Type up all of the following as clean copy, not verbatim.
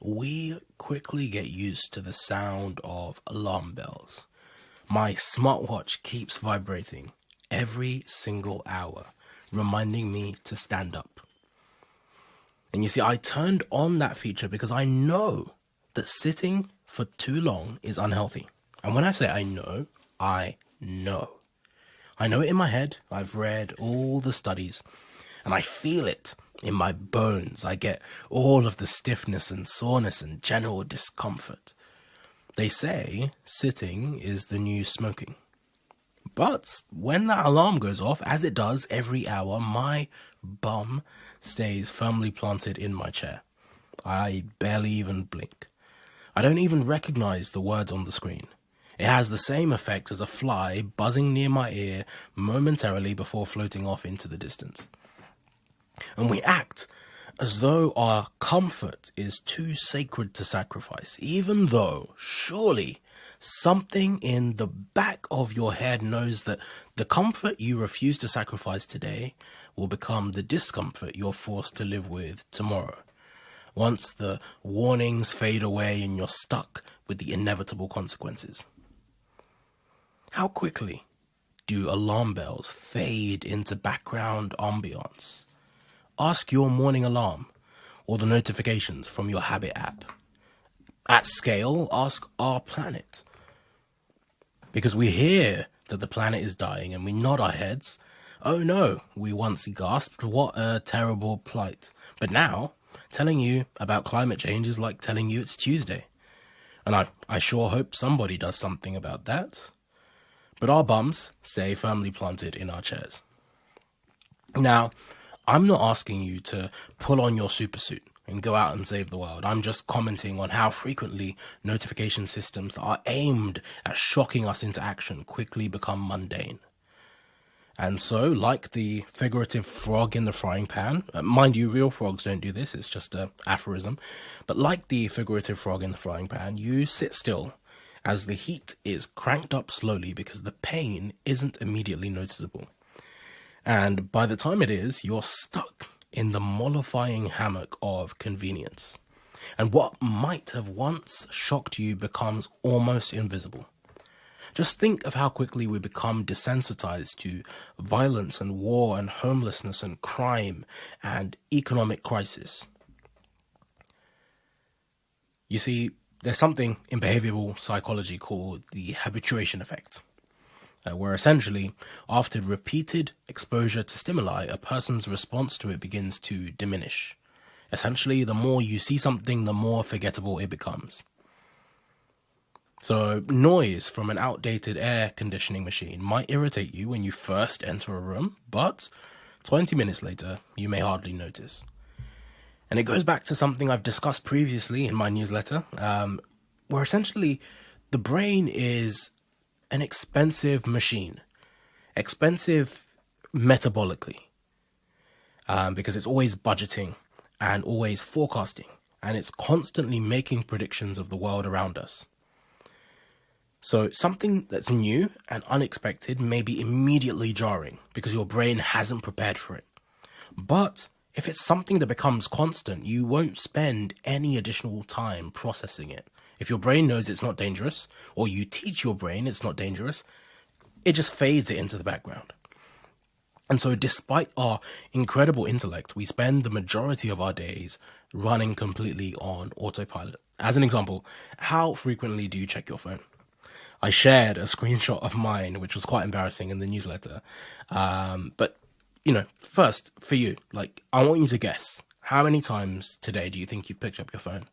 we quickly get used to the sound of alarm bells. My smartwatch keeps vibrating every single hour, reminding me to stand up. And you see, I turned on that feature because I know that sitting for too long is unhealthy. And when I say I know, I know. I know it in my head. I've read all the studies and I feel it in my bones. I get all of the stiffness and soreness and general discomfort. They say sitting is the new smoking. But when that alarm goes off, as it does every hour, my bum stays firmly planted in my chair. I barely even blink. I don't even recognize the words on the screen. It has the same effect as a fly buzzing near my ear momentarily before floating off into the distance. And we act as though our comfort is too sacred to sacrifice, even though surely something in the back of your head knows that the comfort you refuse to sacrifice today will become the discomfort you're forced to live with tomorrow, once the warnings fade away and you're stuck with the inevitable consequences. How quickly do alarm bells fade into background ambiance? Ask your morning alarm or the notifications from your Habit app. At scale, ask our planet. Because we hear that the planet is dying and we nod our heads. Oh no, we once gasped, what a terrible plight. But now, telling you about climate change is like telling you it's Tuesday. And I sure hope somebody does something about that. But our bums stay firmly planted in our chairs. Now, I'm not asking you to pull on your supersuit and go out and save the world. I'm just commenting on how frequently notification systems that are aimed at shocking us into action quickly become mundane. And so, like the figurative frog in the frying pan, mind you, real frogs don't do this, it's just an aphorism, but like the figurative frog in the frying pan, you sit still as the heat is cranked up slowly because the pain isn't immediately noticeable. And by the time it is, you're stuck in the mollifying hammock of convenience. And what might have once shocked you becomes almost invisible. Just think of how quickly we become desensitized to violence and war and homelessness and crime and economic crisis. You see, there's something in behavioral psychology called the habituation effect, where essentially, after repeated exposure to stimuli, a person's response to it begins to diminish. Essentially, the more you see something, the more forgettable it becomes. So, noise from an outdated air conditioning machine might irritate you when you first enter a room, but 20 minutes later, you may hardly notice. And it goes back to something I've discussed previously in my newsletter, where essentially the brain is an expensive machine, expensive metabolically, because it's always budgeting and always forecasting, and it's constantly making predictions of the world around us. So something that's new and unexpected may be immediately jarring because your brain hasn't prepared for it. But if it's something that becomes constant, you won't spend any additional time processing it. If your brain knows it's not dangerous, or you teach your brain it's not dangerous, it just fades it into the background. And so despite our incredible intellect, we spend the majority of our days running completely on autopilot. As an example, how frequently do you check your phone? I shared a screenshot of mine, which was quite embarrassing in the newsletter. But, first, for you, I want you to guess, how many times today do you think you've picked up your phone?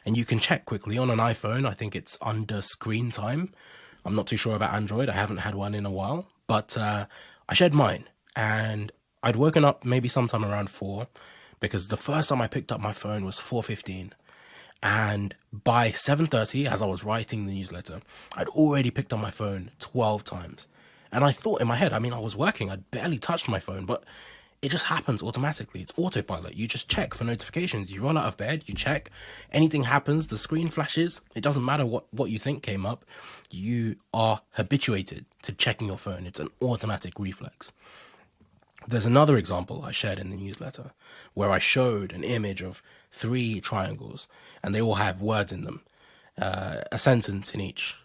And you can check quickly on an iPhone. I think it's under screen time. I'm not too sure about Android. I haven't had one in a while. But I shared mine. And I'd woken up maybe sometime around 4. Because the first time I picked up my phone was 4:15. And by 7:30, as I was writing the newsletter, I'd already picked up my phone 12 times. And I thought in my head, I was working. I'd barely touched my phone. But it just happens automatically. It's autopilot. You just check for notifications. You roll out of bed, you check. Anything happens, the screen flashes. It doesn't matter what you think came up. You are habituated to checking your phone. It's an automatic reflex. There's another example I shared in the newsletter where I showed an image of 3 triangles, and they all have words in them, a sentence in each.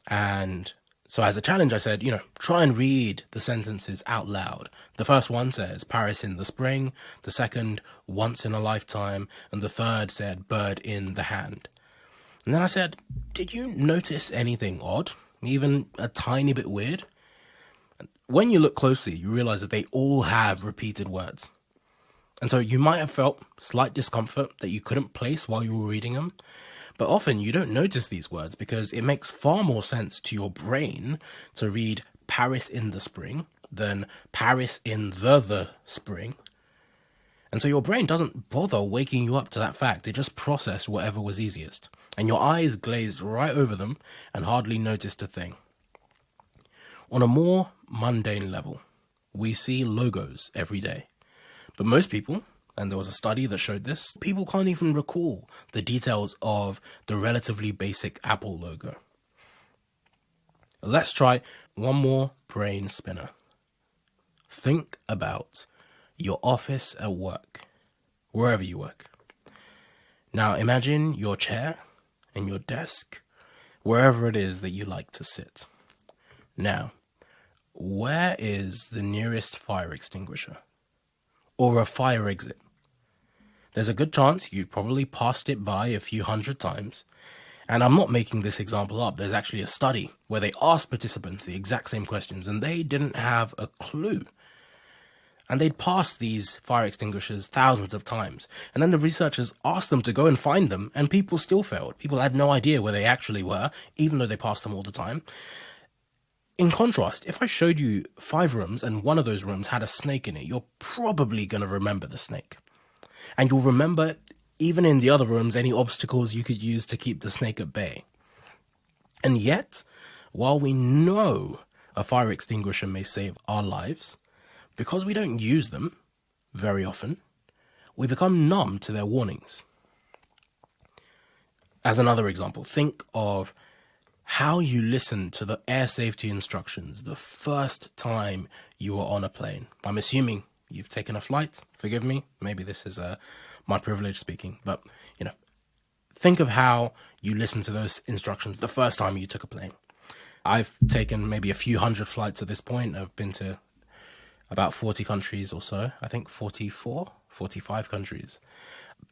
And so as a challenge, I said, try and read the sentences out loud. The first one says Paris in the spring, the second once in a lifetime, and the third said bird in the hand. And then I said, did you notice anything odd, even a tiny bit weird? When you look closely, you realize that they all have repeated words. And so you might have felt slight discomfort that you couldn't place while you were reading them. But often you don't notice these words because it makes far more sense to your brain to read Paris in the spring than Paris in the spring. And so your brain doesn't bother waking you up to that fact. It just processed whatever was easiest. And your eyes glazed right over them and hardly noticed a thing. On a more mundane level, we see logos every day. But most people, and there was a study that showed this, people can't even recall the details of the relatively basic Apple logo. Let's try one more brain spinner. Think about your office at work, wherever you work. Now imagine your chair and your desk, wherever it is that you like to sit. Now, where is the nearest fire extinguisher? Or a fire exit? There's a good chance you probably passed it by a few hundred times. And I'm not making this example up. There's actually a study where they asked participants the exact same questions and they didn't have a clue. And they'd passed these fire extinguishers thousands of times. And then the researchers asked them to go and find them, and people still failed. People had no idea where they actually were, even though they passed them all the time. In contrast, if I showed you 5 rooms and one of those rooms had a snake in it, you're probably going to remember the snake. And you'll remember, even in the other rooms, any obstacles you could use to keep the snake at bay. And yet, while we know a fire extinguisher may save our lives, because we don't use them very often, we become numb to their warnings. As another example, think of how you listen to the air safety instructions the first time you were on a plane. I'm assuming you've taken a flight. Forgive me. Maybe this is my privilege speaking. But, think of how you listened to those instructions the first time you took a plane. I've taken maybe a few hundred flights at this point. I've been to about 40 countries or so. I think 45 countries.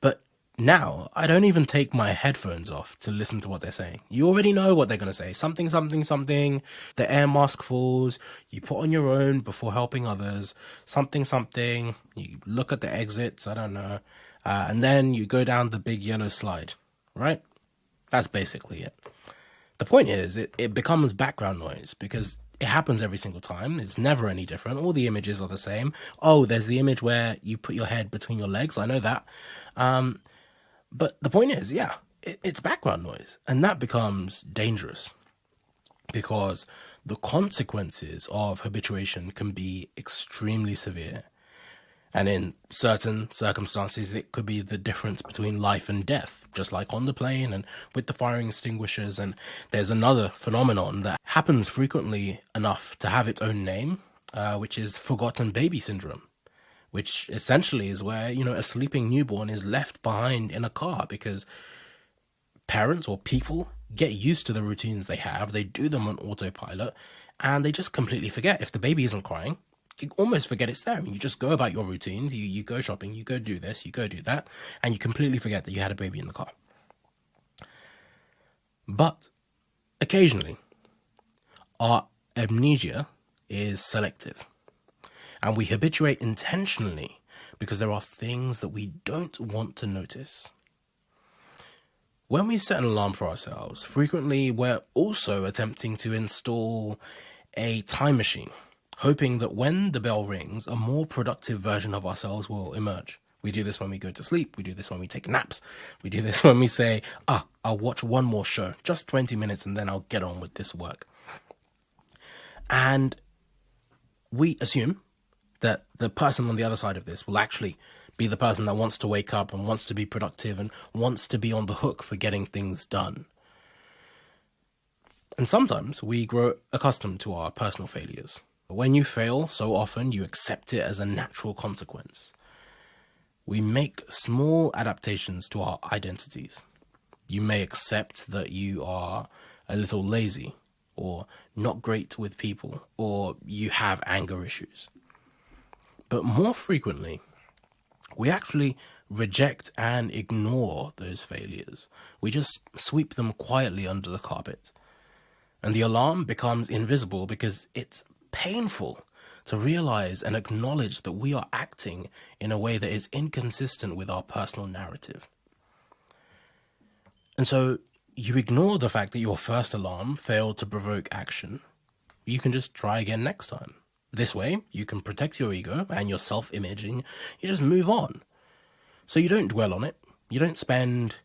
But now, I don't even take my headphones off to listen to what they're saying. You already know what they're going to say. Something, something, something. The air mask falls. You put on your own before helping others. Something, something. You look at the exits. I don't know. And then you go down the big yellow slide. Right? That's basically it. The point is, it becomes background noise because it happens every single time. It's never any different. All the images are the same. Oh, there's the image where you put your head between your legs. I know that. But the point is, it's background noise. And that becomes dangerous because the consequences of habituation can be extremely severe. And in certain circumstances, it could be the difference between life and death, just like on the plane and with the fire extinguishers. And there's another phenomenon that happens frequently enough to have its own name, which is forgotten baby syndrome, which essentially is where, a sleeping newborn is left behind in a car because parents or people get used to the routines they have. They do them on autopilot and they just completely forget. If the baby isn't crying, you almost forget it's there. I mean, you just go about your routines. You go shopping, you go do this, you go do that, and you completely forget that you had a baby in the car. But occasionally, our amnesia is selective. And we habituate intentionally because there are things that we don't want to notice. When we set an alarm for ourselves, frequently we're also attempting to install a time machine, hoping that when the bell rings, a more productive version of ourselves will emerge. We do this when we go to sleep. We do this when we take naps. We do this when we say, I'll watch one more show, just 20 minutes, and then I'll get on with this work. And we assume that the person on the other side of this will actually be the person that wants to wake up and wants to be productive and wants to be on the hook for getting things done. And sometimes we grow accustomed to our personal failures. When you fail so often, you accept it as a natural consequence. We make small adaptations to our identities. You may accept that you are a little lazy, or not great with people, or you have anger issues. But more frequently, we actually reject and ignore those failures. We just sweep them quietly under the carpet. And the alarm becomes invisible because it's painful to realize and acknowledge that we are acting in a way that is inconsistent with our personal narrative. And so you ignore the fact that your first alarm failed to provoke action. You can just try again next time. This way, you can protect your ego and your self-image, and you just move on. So you don't dwell on it. You don't spend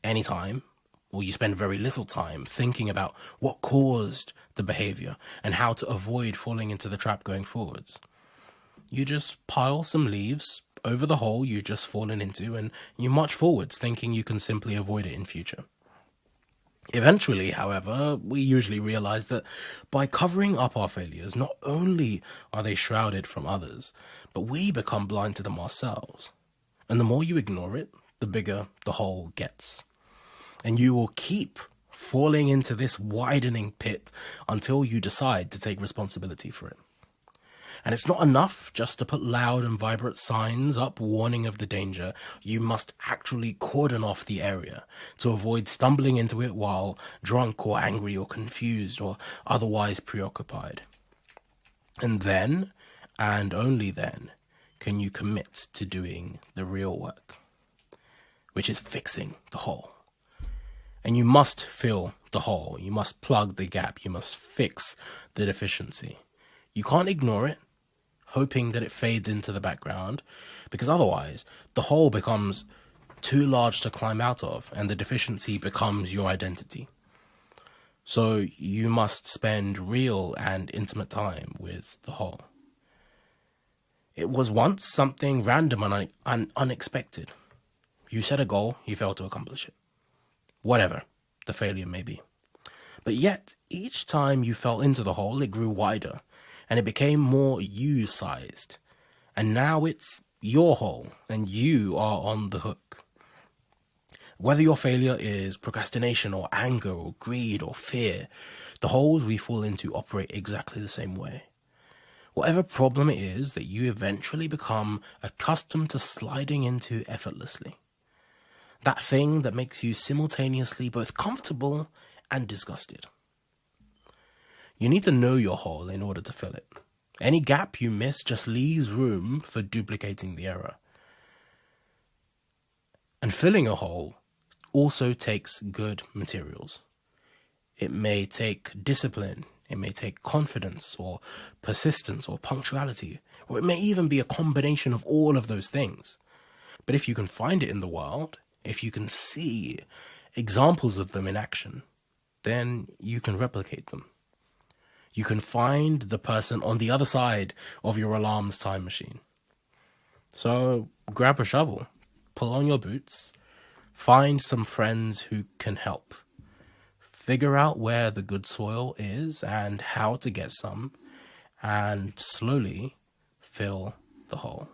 any time, or you spend very little time thinking about what caused the behavior and how to avoid falling into the trap going forwards. You just pile some leaves over the hole you just fallen into, and you march forwards thinking you can simply avoid it in future. Eventually, however, we usually realize that by covering up our failures, not only are they shrouded from others, but we become blind to them ourselves. And the more you ignore it, the bigger the hole gets. And you will keep falling into this widening pit until you decide to take responsibility for it. And it's not enough just to put loud and vibrant signs up warning of the danger. You must actually cordon off the area to avoid stumbling into it while drunk or angry or confused or otherwise preoccupied. And then, and only then, can you commit to doing the real work, which is fixing the hole. And you must fill the hole. You must plug the gap. You must fix the deficiency. You can't ignore it, hoping that it fades into the background, because otherwise the hole becomes too large to climb out of and the deficiency becomes your identity. So you must spend real and intimate time with the hole. It was once something random and unexpected. You set a goal, you failed to accomplish it. Whatever the failure may be. But yet, each time you fell into the hole, it grew wider. And it became more you-sized. And now it's your hole, and you are on the hook. Whether your failure is procrastination or anger or greed or fear, the holes we fall into operate exactly the same way. Whatever problem it is that you eventually become accustomed to sliding into effortlessly. That thing that makes you simultaneously both comfortable and disgusted. You need to know your hole in order to fill it. Any gap you miss just leaves room for duplicating the error. And filling a hole also takes good materials. It may take discipline, it may take confidence or persistence or punctuality, or it may even be a combination of all of those things. But if you can find it in the world, if you can see examples of them in action, then you can replicate them. You can find the person on the other side of your alarm's time machine. So grab a shovel, pull on your boots, find some friends who can help. Figure out where the good soil is and how to get some, and slowly fill the hole.